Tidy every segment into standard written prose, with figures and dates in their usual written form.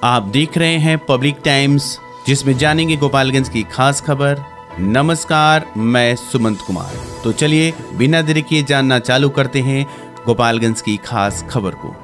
आप देख रहे हैं पब्लिक टाइम्स, जिसमें जानेंगे गोपालगंज की खास खबर। नमस्कार, मैं सुमंत कुमार। तो चलिए बिना देरी किए जानना चालू करते हैं गोपालगंज की खास खबर को।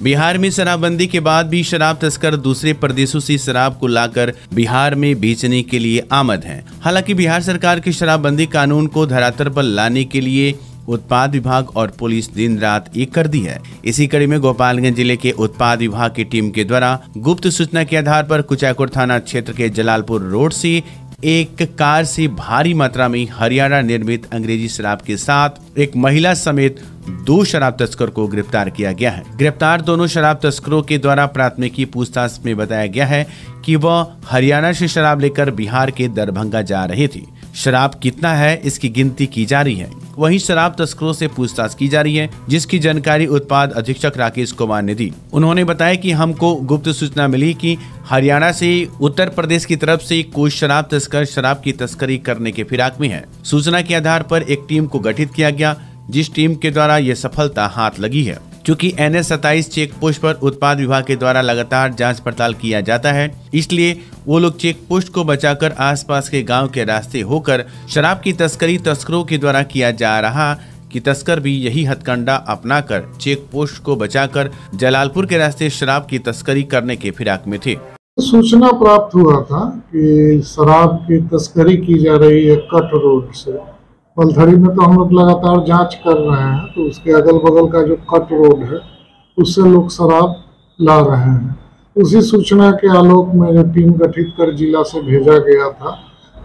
बिहार में शराबबंदी के बाद भी शराब तस्कर दूसरे प्रदेशों से शराब को लाकर बिहार में बेचने के लिए आमद हैं। हालांकि बिहार सरकार के शराबबंदी कानून को धरातल पर लाने के लिए उत्पाद विभाग और पुलिस दिन रात एक कर दी है। इसी कड़ी में गोपालगंज जिले के उत्पाद विभाग की टीम के द्वारा गुप्त सूचना के आधार पर कुचायकोट थाना क्षेत्र के जलालपुर रोड से एक कार से भारी मात्रा में हरियाणा निर्मित अंग्रेजी शराब के साथ एक महिला समेत 2 शराब तस्कर को गिरफ्तार किया गया है। गिरफ्तार दोनों शराब तस्करों के द्वारा प्राथमिकी पूछताछ में बताया गया है कि वह हरियाणा से शराब लेकर बिहार के दरभंगा जा रहे थे। शराब कितना है इसकी गिनती की जा रही है। वहीं शराब तस्करों से पूछताछ की जा रही है, जिसकी जानकारी उत्पाद अधीक्षक राकेश कुमार ने दी। उन्होंने बताया कि हमको गुप्त सूचना मिली कि हरियाणा से उत्तर प्रदेश की तरफ से कोई शराब तस्कर शराब की तस्करी करने के फिराक में है। सूचना के आधार पर एक टीम को गठित किया गया, जिस टीम के द्वारा ये सफलता हाथ लगी है। क्योंकि NH 27 चेक पोस्ट पर उत्पाद विभाग के द्वारा लगातार जांच पड़ताल किया जाता है, इसलिए वो लोग चेक पोस्ट को बचाकर आसपास के गांव के रास्ते होकर शराब की तस्करी तस्करों के द्वारा किया जा रहा कि तस्कर भी यही हथकंडा अपनाकर चेक पोस्ट को बचाकर जलालपुर के रास्ते शराब की तस्करी करने के फिराक में थे। सूचना प्राप्त हुआ था कि शराब की तस्करी की जा रही है कट रोड से। पलथड़ी में तो हम लोग लगातार जांच कर रहे हैं, तो उसके अगल बगल का जो कट रोड है उससे लोग शराब ला रहे हैं। उसी सूचना के आलोक में जो टीम गठित कर जिला से भेजा गया था,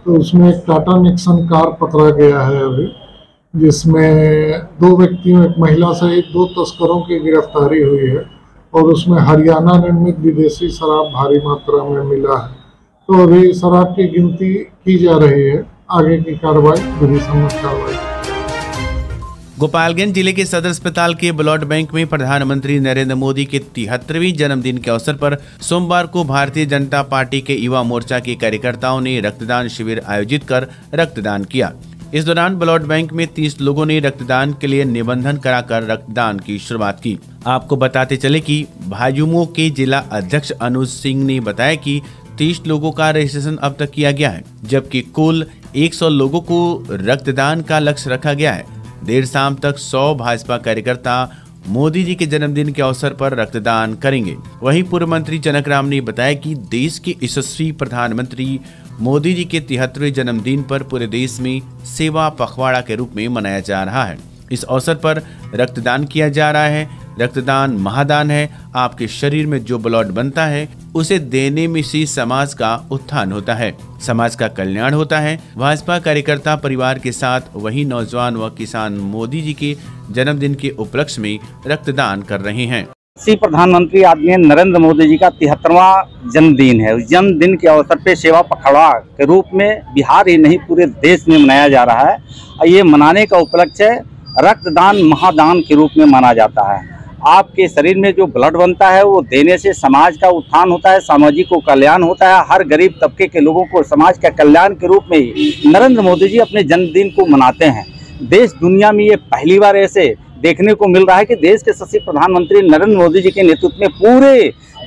तो उसमें एक टाटा निक्सन कार पकड़ा गया है अभी, जिसमें 2 व्यक्तियों, एक महिला सहित 2 तस्करों की गिरफ्तारी हुई है और उसमें हरियाणा निर्मित विदेशी शराब भारी मात्रा में मिला है। तो अभी शराब की गिनती की जा रही है, आगे की कार्रवाई विधि सम्मत कार्रवाई। गोपालगंज जिले के सदर अस्पताल के ब्लड बैंक में प्रधानमंत्री नरेंद्र मोदी के 73वें जन्मदिन के अवसर पर सोमवार को भारतीय जनता पार्टी के युवा मोर्चा के कार्यकर्ताओं ने रक्तदान शिविर आयोजित कर रक्तदान किया। इस दौरान ब्लड बैंक में 30 लोगों ने रक्तदान के लिए निबंधन कराकर रक्तदान की शुरुआत की। आपको बताते चले कि भाजयुमो के जिला अध्यक्ष अनुज सिंह ने बताया कि 30 लोगों का रजिस्ट्रेशन अब तक किया गया है, जबकि कुल 100 लोगों को रक्तदान का लक्ष्य रखा गया है। देर शाम तक 100 भाजपा कार्यकर्ता मोदी जी के जन्मदिन के अवसर पर रक्तदान करेंगे। वहीं पूर्व मंत्री जनक राम ने बताया कि देश के यशस्वी प्रधानमंत्री मोदी जी के 73वें जन्मदिन पर पूरे देश में सेवा पखवाड़ा के रूप में मनाया जा रहा है। इस अवसर पर रक्तदान किया जा रहा है। रक्तदान महादान है। आपके शरीर में जो ब्लड बनता है उसे देने में से समाज का उत्थान होता है, समाज का कल्याण होता है। भाजपा कार्यकर्ता परिवार के साथ वही नौजवान व किसान मोदी जी के जन्मदिन के उपलक्ष्य में रक्तदान कर रहे हैं। प्रधानमंत्री आदरणीय नरेंद्र मोदी जी का 73वां जन्मदिन है। उस जन्मदिन के अवसर पे सेवा पखवाड़ा के रूप में बिहार ही नहीं पूरे देश में मनाया जा रहा है। ये मनाने का उपलक्ष्य रक्तदान महादान के रूप में माना जाता है। आपके शरीर में जो ब्लड बनता है वो देने से समाज का उत्थान होता है, सामाजिक को कल्याण होता है। हर गरीब तबके के लोगों को समाज के कल्याण के रूप में ही नरेंद्र मोदी जी अपने जन्मदिन को मनाते हैं। देश दुनिया में ये पहली बार ऐसे देखने को मिल रहा है कि देश के यशस्वी प्रधानमंत्री नरेंद्र मोदी जी के नेतृत्व में पूरे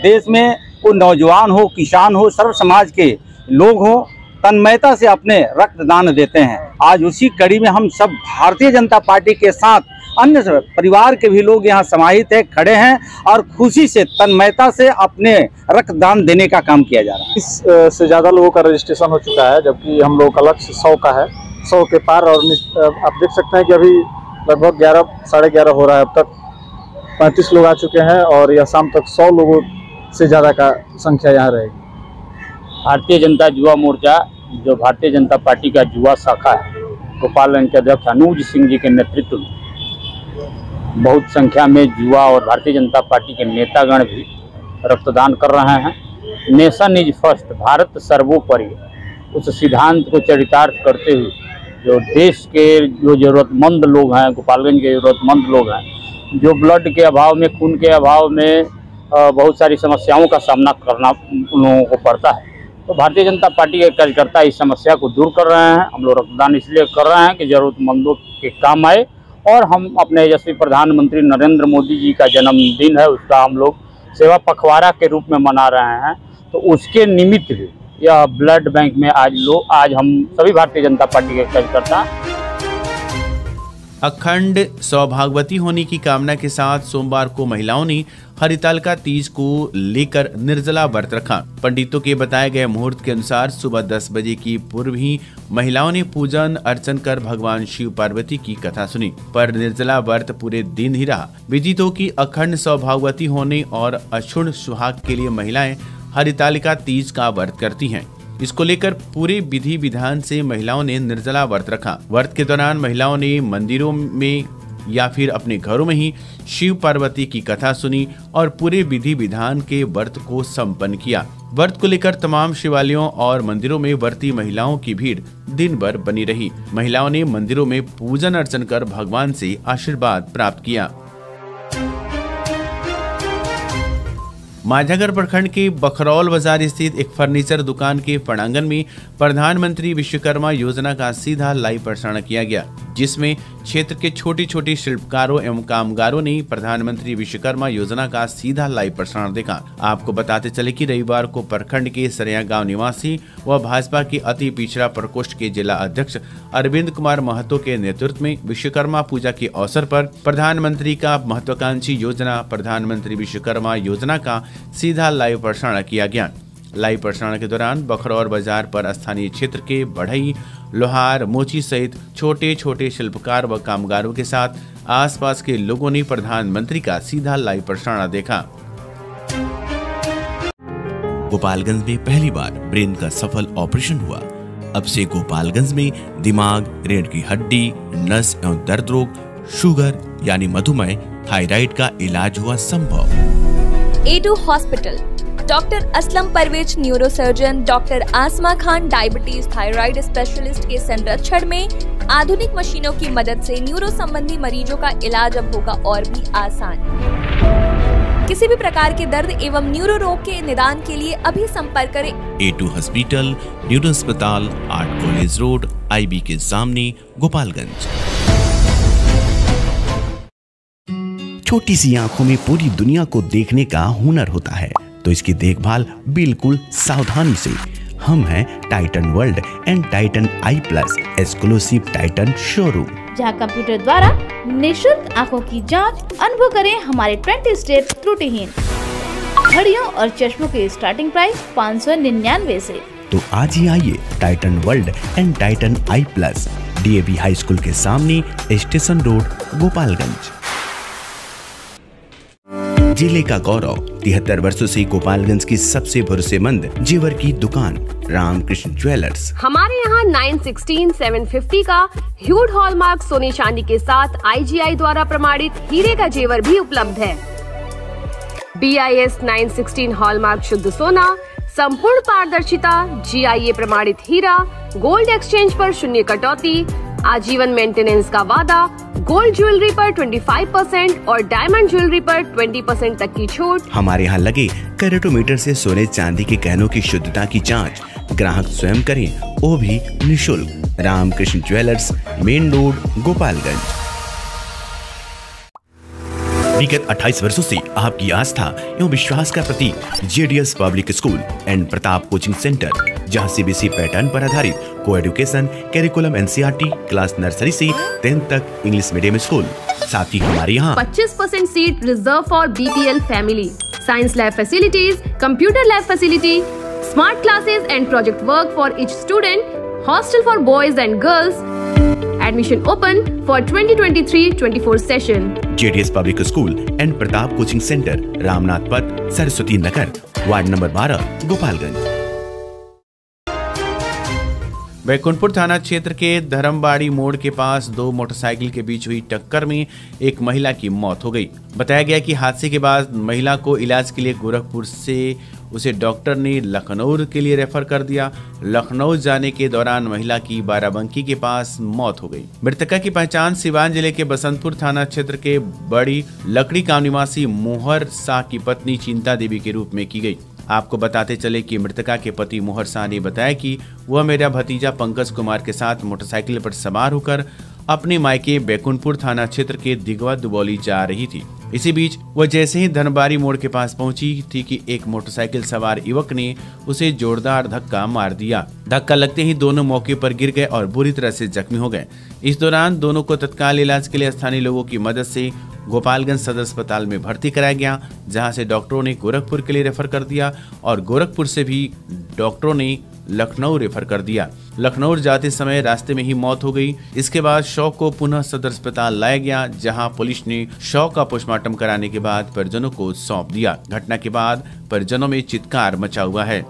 देश में वो नौजवान हो, किसान हो, सर्व समाज के लोग हो, तन्मयता से अपने रक्तदान देते हैं। आज उसी कड़ी में हम सब भारतीय जनता पार्टी के साथ अन्य परिवार के भी लोग यहाँ समाहित है, खड़े हैं और खुशी से तन्मयता से अपने रक्तदान देने का काम किया जा रहा है। 20 से ज़्यादा लोगों का रजिस्ट्रेशन हो चुका है, जबकि हम लोगों का लक्ष्य 100 का है, 100 के पार। और आप देख सकते हैं कि अभी लगभग 11 साढ़े 11 हो रहा है। अब तक 35 लोग आ चुके हैं और यह शाम तक 100 लोगों से ज़्यादा का संख्या यहाँ रहेगी। भारतीय जनता युवा मोर्चा, जो भारतीय जनता पार्टी का युवा शाखा है, गोपालगंज के अध्यक्ष अनुज सिंह जी के नेतृत्व में बहुत संख्या में युवा और भारतीय जनता पार्टी के नेतागण भी रक्तदान कर रहे हैं। नेशन इज फर्स्ट, भारत सर्वोपरि, उस सिद्धांत को चरितार्थ करते हुए जो देश के जो ज़रूरतमंद लोग हैं, गोपालगंज के ज़रूरतमंद लोग हैं, जो ब्लड के अभाव में, खून के अभाव में बहुत सारी समस्याओं का सामना करना उन लोगों को पड़ता है, तो भारतीय जनता पार्टी के कार्यकर्ता इस समस्या को दूर कर रहे हैं। हम लोग रक्तदान इसलिए कर रहे हैं कि ज़रूरतमंदों के काम आए और हम अपने यशस्वी प्रधानमंत्री नरेंद्र मोदी जी का जन्मदिन है, उसका हम लोग सेवा पखवाड़ा के रूप में मना रहे हैं। तो उसके निमित्त भी यह ब्लड बैंक में आज हम सभी भारतीय जनता पार्टी के कार्यकर्ता अखंड सौभाग्यवती होने की कामना के साथ सोमवार को महिलाओं ने हरितालिका तीज को लेकर निर्जला व्रत रखा। पंडितों के बताए गए मुहूर्त के अनुसार सुबह 10 बजे की पूर्व ही महिलाओं ने पूजन अर्चन कर भगवान शिव पार्वती की कथा सुनी, पर निर्जला व्रत पूरे दिन ही रहा। विदित हो कि अखंड सौभाग्यवती होने और अक्षुण्ण सुहाग के लिए महिलाएं हरितालिका तीज का व्रत करती हैं। इसको लेकर पूरे विधि विधान से महिलाओं ने निर्जला व्रत रखा। व्रत के दौरान महिलाओं ने मंदिरों में या फिर अपने घरों में ही शिव पार्वती की कथा सुनी और पूरे विधि विधान के व्रत को संपन्न किया। व्रत को लेकर तमाम शिवालयों और मंदिरों में व्रती महिलाओं की भीड़ दिन भर बनी रही। महिलाओं ने मंदिरों में पूजन अर्चन कर भगवान से आशीर्वाद प्राप्त किया। माझागर प्रखंड के बखरौल बाजार स्थित एक फर्नीचर दुकान के प्रांगण में प्रधानमंत्री विश्वकर्मा योजना का सीधा लाइव प्रसारण किया गया, जिसमें क्षेत्र के छोटे छोटे शिल्पकारों एवं कामगारों ने प्रधानमंत्री विश्वकर्मा योजना का सीधा लाइव प्रसारण देखा। आपको बताते चले कि रविवार को प्रखंड के सरिया गांव निवासी व भाजपा के अति पिछड़ा प्रकोष्ठ के जिला अध्यक्ष अरविंद कुमार महतो के नेतृत्व में विश्वकर्मा पूजा के अवसर पर प्रधानमंत्री का महत्वाकांक्षी योजना प्रधानमंत्री विश्वकर्मा योजना का सीधा लाइव प्रसारण किया गया। लाइव प्रसारण के दौरान बखरौल बाजार पर स्थानीय क्षेत्र के बढ़ई, लोहार, मोची सहित छोटे छोटे शिल्पकार व कामगारों के साथ आसपास के लोगों ने प्रधानमंत्री का सीधा लाइव प्रसारण देखा। गोपालगंज में पहली बार ब्रेन का सफल ऑपरेशन हुआ। अब से गोपालगंज में दिमाग, रीढ़ की हड्डी, नस एवं दर्द रोग, शुगर यानी मधुमेह, थायराइड का इलाज हुआ संभव। A2 hospital, doctor Aslam Parvez neurosurgeon, doctor Asma Khan diabetes thyroid specialist के संरक्षण में आधुनिक मशीनों की मदद से न्यूरो संबंधी मरीजों का इलाज अब होगा और भी आसान। किसी भी प्रकार के दर्द एवं न्यूरो रोग के निदान के लिए अभी संपर्क करें। A2 हॉस्पिटल, न्यूरो अस्पताल, आर्ट कॉलेज रोड, IB के सामने, गोपालगंज। छोटी सी आंखों में पूरी दुनिया को देखने का हुनर होता है, तो इसकी देखभाल बिल्कुल सावधानी से। हम हैं Titan world and Titan I plus exclusive Titan showroom, जहां कंप्यूटर द्वारा निःशुल्क आंखों की जांच। अनुभव करें हमारे 20 स्टेप त्रुटिहीन घड़ियों और चश्मों के स्टार्टिंग प्राइस 599 से। तो आज ही आइए Titan world and Titan I plus, DAV high school के सामने, स्टेशन रोड, गोपालगंज। जिले का गौरव 73 वर्षों से गोपालगंज की सबसे भरोसेमंद जेवर की दुकान रामकृष्ण ज्वेलर्स। हमारे यहाँ 916, 750 का ह्यूड हॉलमार्क सोने चांदी के साथ IGI द्वारा प्रमाणित हीरे का जेवर भी उपलब्ध है। BIS 916 हॉलमार्क शुद्ध सोना, संपूर्ण पारदर्शिता, GIA प्रमाणित हीरा, गोल्ड एक्सचेंज पर शून्य कटौती, आजीवन मेंटेनेंस का वादा, गोल्ड ज्वेलरी पर 25% और डायमंड ज्वेलरी पर 20% तक की छूट। हमारे यहाँ लगे कैरेटोमीटर से सोने चांदी के गहनों की शुद्धता की जांच ग्राहक स्वयं करें, वो भी निःशुल्क। Ramkrishna jewellers, main road, Gopalganj. विगत 28 वर्षों से आपकी आस्था एवं विश्वास का प्रतीक JDS public school and Pratap coaching centre, जहां CBSE पैटर्न पर आधारित को education curriculum NCERT class nursery से 10th तक इंग्लिश मीडियम स्कूल। साथ ही हमारे यहाँ 25% seat reserve for BPL family, science lab facilities, computer lab facility, smart classes and project work for each student, hostel for boys and girls. Admission open for 2023-24 session. JDS public school and Pratap coaching centre, Ramnath पथ, Saraswati Nagar, ward number 12, Gopalganj. Baikunthpur थाना क्षेत्र के धर्मबाड़ी मोड़ के पास दो motorcycle के बीच हुई टक्कर में एक महिला की मौत हो गई। बताया गया कि हादसे के बाद महिला को इलाज के लिए गोरखपुर से उसे डॉक्टर ने लखनऊ के लिए रेफर कर दिया। लखनऊ जाने के दौरान महिला की बाराबंकी के पास मौत हो गई। मृतका की पहचान सिवान जिले के बसंतपुर थाना क्षेत्र के बड़ी लकड़ी गांव निवासी मोहर शाह की पत्नी चिंता देवी के रूप में की गई। आपको बताते चले कि मृतका के पति मोहर शाह ने बताया कि वह मेरा भतीजा पंकज कुमार के साथ मोटरसाइकिल पर सवार होकर अपने मायके बैकुंठपुर थाना क्षेत्र के दिगवा दुबौली जा रही थी। इसी बीच वह जैसे ही धनबारी मोड़ के पास पहुंची थी कि एक मोटरसाइकिल सवार युवक ने उसे जोरदार धक्का मार दिया। धक्का लगते ही दोनों मौके पर गिर गए और बुरी तरह से जख्मी हो गए। इस दौरान दोनों को तत्काल इलाज के लिए स्थानीय लोगों की मदद से गोपालगंज सदर अस्पताल में भर्ती कराया गया, जहां से डॉक्टरों ने गोरखपुर के लिए रेफर कर दिया और गोरखपुर से भी डॉक्टरों ने लखनऊ रेफर कर दिया। लखनऊ जाते समय रास्ते में ही मौत हो गई। इसके बाद शव को पुनः सदर अस्पताल लाया गया, जहां पुलिस ने शव का पोस्टमार्टम कराने के बाद परिजनों को सौंप दिया। घटना के बाद परिजनों में चित्कार मचा हुआ है।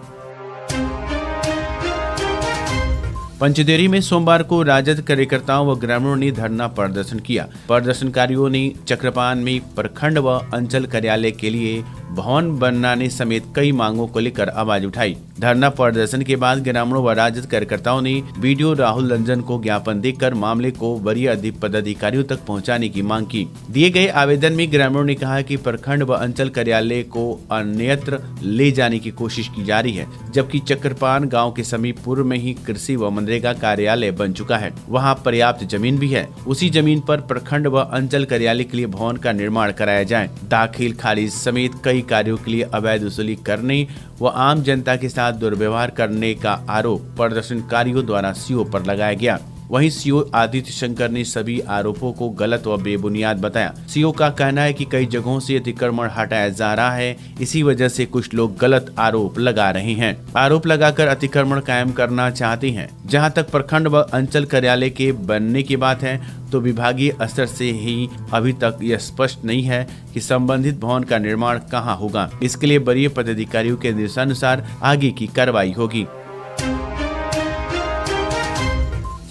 पंचदेरी में सोमवार को राजद कार्यकर्ताओं व ग्रामीणों ने धरना प्रदर्शन किया। प्रदर्शनकारियों ने चक्रपान में प्रखंड व अंचल कार्यालय के लिए भवन बनाने समेत कई मांगों को लेकर आवाज उठाई। धरना प्रदर्शन के बाद ग्रामीणों व राजद कार्यकर्ताओं ने बीडीओ राहुल रंजन को ज्ञापन देकर मामले को वरीय पदाधिकारियों तक पहुंचाने की मांग की। दिए गए आवेदन में ग्रामीणों ने कहा कि प्रखंड व अंचल कार्यालय को अन्यत्र ले जाने की कोशिश की जा रही है, जबकि चक्रपान गाँव के समीप पूर्व में ही कृषि व मनरेगा कार्यालय बन चुका है। वहाँ पर्याप्त जमीन भी है। उसी जमीन पर प्रखंड व अंचल कार्यालय के लिए भवन का निर्माण कराया जाए। दाखिल खारिज समेत कई कार्यों के लिए अवैध वसूली करने व आम जनता के साथ दुर्व्यवहार करने का आरोप प्रदर्शनकारियों द्वारा सीओ पर लगाया गया। वहीं सीओ आदित्य शंकर ने सभी आरोपों को गलत व बेबुनियाद बताया। सीओ का कहना है कि कई जगहों से अतिक्रमण हटाया जा रहा है, इसी वजह से कुछ लोग गलत आरोप लगा रहे हैं। आरोप लगाकर अतिक्रमण कायम करना चाहते हैं। जहां तक प्रखंड व अंचल कार्यालय के बनने की बात है, तो विभागीय स्तर से ही अभी तक यह स्पष्ट नहीं है कि संबंधित भवन का निर्माण कहां होगा। इसके लिए वरीय पदाधिकारियों के निर्देशानुसार आगे की कार्रवाई होगी।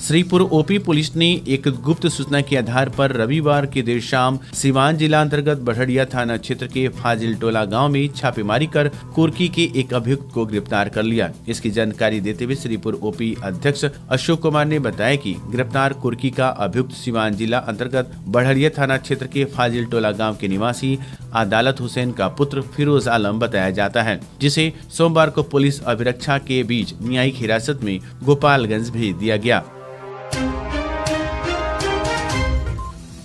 श्रीपुर ओपी पुलिस ने एक गुप्त सूचना के आधार पर रविवार की देर शाम सिवान जिला अंतर्गत बढ़िया थाना क्षेत्र के फाजिल टोला गांव में छापेमारी कर कुर्की के एक अभियुक्त को गिरफ्तार कर लिया। इसकी जानकारी देते हुए श्रीपुर ओपी अध्यक्ष अशोक कुमार ने बताया कि गिरफ्तार कुर्की का अभियुक्त सिवान जिला अंतर्गत बढ़िया थाना क्षेत्र के फाजिल टोला गाँव के निवासी अदालत हुसैन का पुत्र फिरोज आलम बताया जाता है, जिसे सोमवार को पुलिस अभिरक्षा के बीच न्यायिक हिरासत में गोपालगंज भेज दिया गया।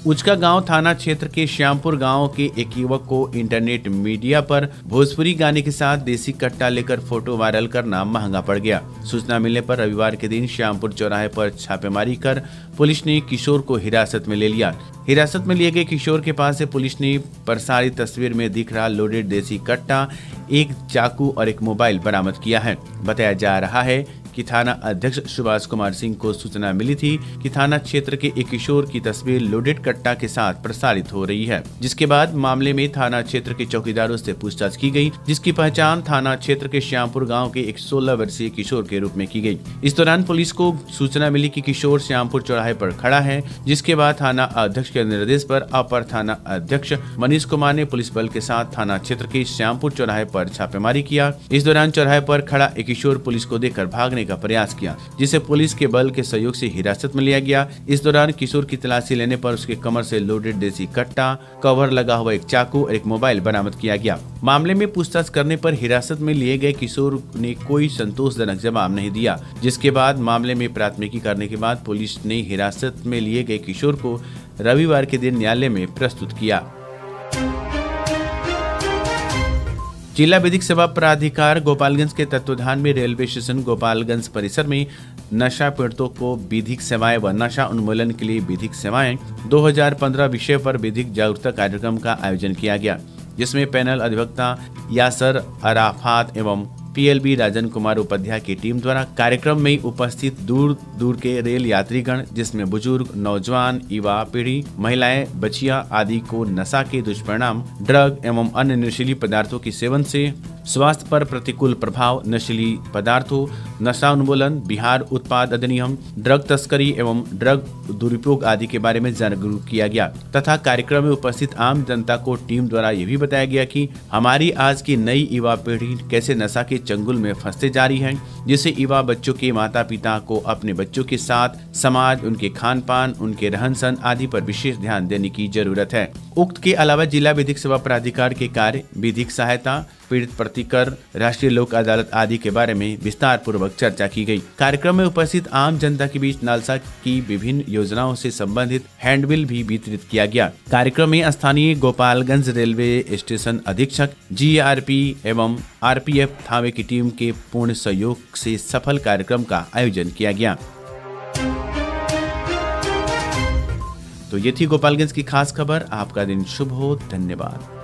उचका गांव थाना क्षेत्र के श्यामपुर गांव के एक युवक को इंटरनेट मीडिया पर भोजपुरी गाने के साथ देसी कट्टा लेकर फोटो वायरल करना महंगा पड़ गया। सूचना मिलने पर रविवार के दिन श्यामपुर चौराहे पर छापेमारी कर पुलिस ने किशोर को हिरासत में ले लिया। हिरासत में लिए गए किशोर के पास से पुलिस ने प्रसारित तस्वीर में दिख रहा लोडेड देसी कट्टा, एक चाकू और एक मोबाइल बरामद किया है। बताया जा रहा है कि थाना अध्यक्ष सुभाष कुमार सिंह को सूचना मिली थी कि थाना क्षेत्र के एक किशोर की तस्वीर लोडेड कट्टा के साथ प्रसारित हो रही है, जिसके बाद मामले में थाना क्षेत्र के चौकीदारों से पूछताछ की गई, जिसकी पहचान थाना क्षेत्र के श्यामपुर गांव के एक 16 वर्षीय किशोर के रूप में की गई। इस दौरान पुलिस को सूचना मिली कि किशोर श्यामपुर चौराहे पर खड़ा है, जिसके बाद थाना अध्यक्ष के निर्देश पर अपर थाना अध्यक्ष मनीष कुमार ने पुलिस बल के साथ थाना क्षेत्र के श्यामपुर चौराहे पर छापेमारी किया। इस दौरान चौराहे पर खड़ा एक किशोर पुलिस को देखकर भागने का प्रयास किया, जिसे पुलिस के बल के सहयोग से हिरासत में लिया गया। इस दौरान किशोर की तलाशी लेने पर उसके कमर से लोडेड देसी कट्टा, कवर लगा हुआ एक चाकू और एक मोबाइल बरामद किया गया। मामले में पूछताछ करने पर हिरासत में लिए गए किशोर ने कोई संतोषजनक जवाब नहीं दिया, जिसके बाद मामले में प्राथमिकी करने के बाद पुलिस ने हिरासत में लिए गए किशोर को रविवार के दिन न्यायालय में प्रस्तुत किया। जिला विधिक सेवा प्राधिकार गोपालगंज के तत्वाधान में रेलवे स्टेशन गोपालगंज परिसर में नशा पीड़ितों को विधिक सेवाएं व नशा उन्मूलन के लिए विधिक सेवाएं 2015 विषय पर विधिक जागरूकता कार्यक्रम का आयोजन किया गया, जिसमें पैनल अधिवक्ता यासर अराफात एवं पीएलबी राजन कुमार उपाध्याय की टीम द्वारा कार्यक्रम में उपस्थित दूर दूर के रेल यात्रीगण, जिसमें बुजुर्ग, नौजवान, युवा पीढ़ी, महिलाएं, बच्चियां आदि को नशा के दुष्परिणाम, ड्रग एवं अन्य नशीली पदार्थों के सेवन से स्वास्थ्य पर प्रतिकूल प्रभाव, नशीली पदार्थों, नशा उन्मूलन, बिहार उत्पाद अधिनियम, ड्रग तस्करी एवं ड्रग दुरुपयोग आदि के बारे में जागरूक किया गया तथा कार्यक्रम में उपस्थित आम जनता को टीम द्वारा यह भी बताया गया कि हमारी आज की नई युवा पीढ़ी कैसे नशा के चंगुल में फंसते जा रही है, जिससे युवा बच्चों के माता पिता को अपने बच्चों के साथ समाज, उनके खान पान, उनके रहन सहन आदि पर विशेष ध्यान देने की जरूरत है। उक्त के अलावा जिला विधिक सेवा प्राधिकार के कार्य, विधिक सहायता, पीड़ित प्रतिकर, राष्ट्रीय लोक अदालत आदि के बारे में विस्तार पूर्वक चर्चा की गई। कार्यक्रम में उपस्थित आम जनता के बीच नालसा की विभिन्न योजनाओं से संबंधित हैंडबिल भी वितरित किया गया। कार्यक्रम में स्थानीय गोपालगंज रेलवे स्टेशन अधीक्षक, GRP एवं RPF थावे की टीम के पूर्ण सहयोग से सफल कार्यक्रम का आयोजन किया गया। तो ये थी गोपालगंज की खास खबर। आपका दिन शुभ हो। धन्यवाद।